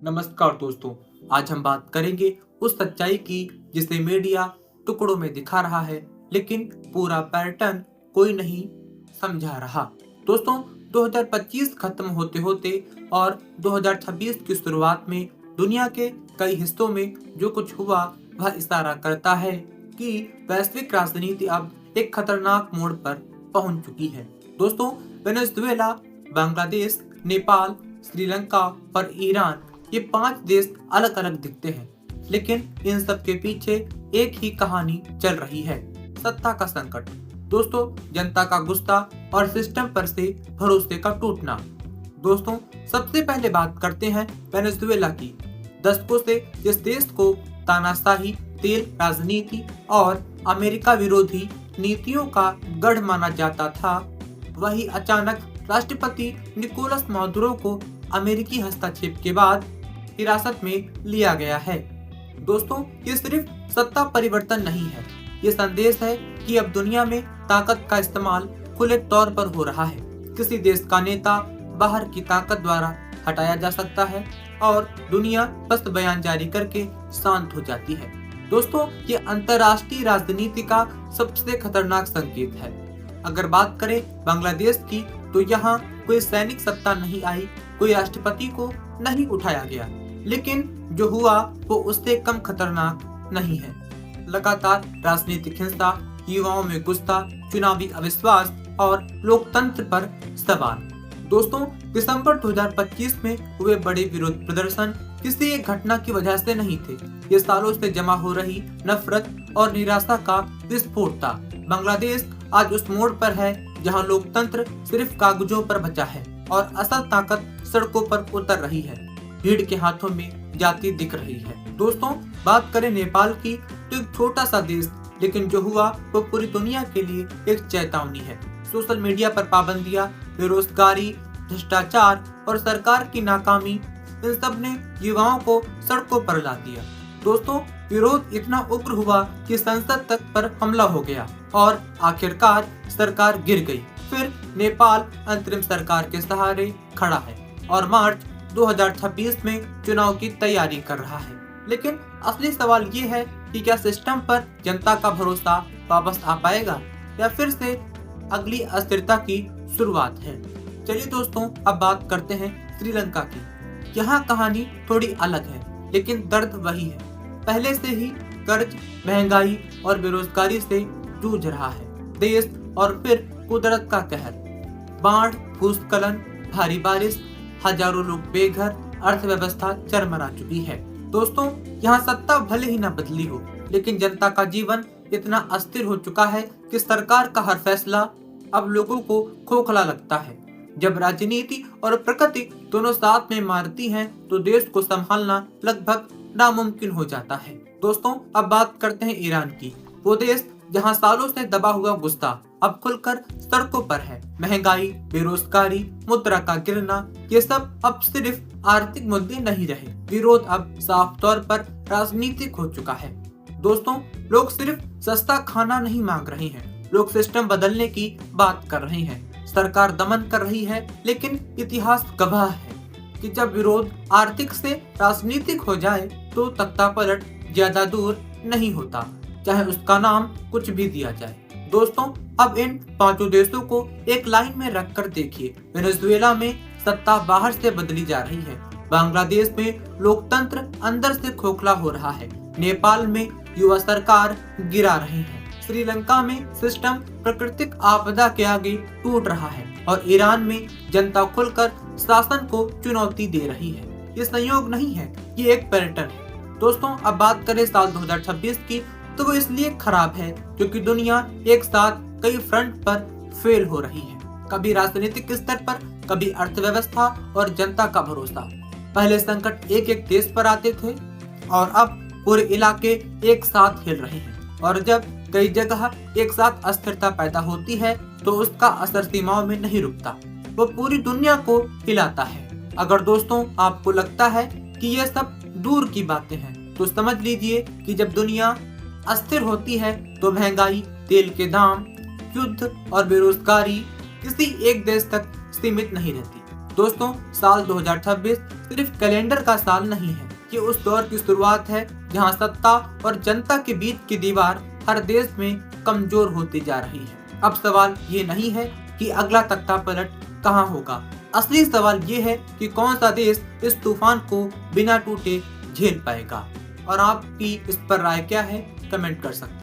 नमस्कार दोस्तों, आज हम बात करेंगे उस सच्चाई की जिसे मीडिया टुकड़ों में दिखा रहा है, लेकिन पूरा पैटर्न कोई नहीं समझा रहा। दोस्तों, 2025 खत्म होते होते और 2026 की शुरुआत में दुनिया के कई हिस्सों में जो कुछ हुआ वह इशारा करता है कि वैश्विक राजनीति अब एक खतरनाक मोड़ पर पहुंच चुकी है। दोस्तों, वेनेजुएला, बांग्लादेश, नेपाल, श्रीलंका और ईरान, ये 5 देश अलग अलग दिखते हैं, लेकिन इन सब के पीछे एक ही कहानी चल रही है, सत्ता का संकट। दोस्तों, जनता का गुस्सा और सिस्टम पर से भरोसे का टूटना। दोस्तों, सबसे पहले बात करते हैं वेनेजुएला की। दशकों से जिस देश को तानाशाही, तेल राजनीति और अमेरिका विरोधी नीतियों का गढ़ माना जाता था, वही अचानक राष्ट्रपति निकोलस मादुरो को अमेरिकी हस्तक्षेप के बाद हिरासत में लिया गया है। दोस्तों, ये सिर्फ सत्ता परिवर्तन नहीं है, ये संदेश है कि अब दुनिया में ताकत का इस्तेमाल खुले तौर पर हो रहा है। किसी देश का नेता बाहर की ताकत द्वारा हटाया जा सकता है और दुनिया बस बयान जारी करके शांत हो जाती है। दोस्तों, ये अंतर्राष्ट्रीय राजनीति का सबसे खतरनाक संकेत है। अगर बात करें बांग्लादेश की, तो यहाँ कोई सैनिक सत्ता नहीं आई, कोई राष्ट्रपति को नहीं उठाया गया, लेकिन जो हुआ वो उससे कम खतरनाक नहीं है। लगातार राजनीतिक हिंसा, युवाओं में गुस्सा, चुनावी अविश्वास और लोकतंत्र पर सवाल। दोस्तों, दिसंबर 2025 में हुए बड़े विरोध प्रदर्शन किसी एक घटना की वजह से नहीं थे, ये सालों से जमा हो रही नफरत और निराशा का विस्फोट था। बांग्लादेश आज उस मोड़ पर है जहां लोकतंत्र सिर्फ कागजों पर बचा है और असल ताकत सड़कों पर उतर रही है, भीड़ के हाथों में जाती दिख रही है। दोस्तों, बात करें नेपाल की, तो एक छोटा सा देश, लेकिन जो हुआ वो पूरी दुनिया के लिए एक चेतावनी है। सोशल मीडिया पर पाबंदियां, बेरोजगारी, भ्रष्टाचार और सरकार की नाकामी, इन सब ने युवाओं को सड़कों पर ला दिया। दोस्तों, विरोध इतना उग्र हुआ कि संसद तक पर हमला हो गया और आखिरकार सरकार गिर गई। फिर नेपाल अंतरिम सरकार के सहारे खड़ा है और मार्च 2026 में चुनाव की तैयारी कर रहा है। लेकिन असली सवाल ये है कि क्या सिस्टम पर जनता का भरोसा वापस आ पाएगा या फिर से अगली अस्थिरता की शुरुआत है। चलिए दोस्तों, अब बात करते हैं श्रीलंका की। यहाँ कहानी थोड़ी अलग है, लेकिन दर्द वही है। पहले से ही कर्ज, महंगाई और बेरोजगारी से जूझ रहा है देश, और फिर कुदरत का कहर, बाढ़, भूस्खलन, भारी बारिश, हजारों लोग बेघर, अर्थव्यवस्था चरमरा चुकी है। दोस्तों, यहाँ सत्ता भले ही न बदली हो, लेकिन जनता का जीवन इतना अस्थिर हो चुका है कि सरकार का हर फैसला अब लोगों को खोखला लगता है। जब राजनीति और प्रकृति दोनों साथ में मारती हैं, तो देश को संभालना लगभग नामुमकिन हो जाता है। दोस्तों, अब बात करते हैं ईरान की। वो देश जहां सालों से दबा हुआ गुस्सा अब खुलकर सड़कों पर है। महंगाई, बेरोजगारी, मुद्रा का गिरना, ये सब अब सिर्फ आर्थिक मुद्दे नहीं रहे। विरोध अब साफ तौर पर राजनीतिक हो चुका है। दोस्तों, लोग सिर्फ सस्ता खाना नहीं मांग रहे हैं, लोग सिस्टम बदलने की बात कर रहे हैं। सरकार दमन कर रही है, लेकिन इतिहास गवाह है कि जब विरोध आर्थिक से राजनीतिक हो जाए तो तख्तापलट ज्यादा दूर नहीं होता, चाहे उसका नाम कुछ भी दिया जाए। दोस्तों, अब इन 5 देशों को एक लाइन में रखकर देखिए। वेनेजुएला में सत्ता बाहर से बदली जा रही है, बांग्लादेश में लोकतंत्र अंदर से खोखला हो रहा है, नेपाल में युवा सरकार गिरा रहे हैं, श्रीलंका में सिस्टम प्राकृतिक आपदा के आगे टूट रहा है और ईरान में जनता खुलकर शासन को चुनौती दे रही है। ये संयोग नहीं है, ये एक पैटर्न है। दोस्तों, अब बात करें साल 2026 की, तो वो इसलिए खराब है क्योंकि दुनिया एक साथ कई फ्रंट पर फेल हो रही है। कभी राजनीतिक स्तर पर, कभी अर्थव्यवस्था और जनता का भरोसा। पहले संकट एक एक देश पर आते थे और अब पूरे इलाके एक साथ हिल रहे हैं, और जब कई जगह एक साथ अस्थिरता पैदा होती है तो उसका असर सीमाओं में नहीं रुकता, वो पूरी दुनिया को हिलाता है। अगर दोस्तों आपको लगता है कि ये सब दूर की बातें हैं, तो समझ लीजिए कि जब दुनिया अस्थिर होती है तो महंगाई, तेल के दाम, युद्ध और बेरोजगारी किसी एक देश तक सीमित नहीं रहती, दोस्तों, साल 2026 सिर्फ कैलेंडर का साल नहीं है, ये उस दौर की शुरुआत है जहां सत्ता और जनता के बीच की दीवार हर देश में कमजोर होती जा रही है। अब सवाल ये नहीं है कि अगला तख्ता पलट कहाँ होगा, असली सवाल ये है कि कौन सा देश इस तूफान को बिना टूटे झेल पाएगा। और आपकी इस पर राय क्या है, कमेंट कर सकते हैं।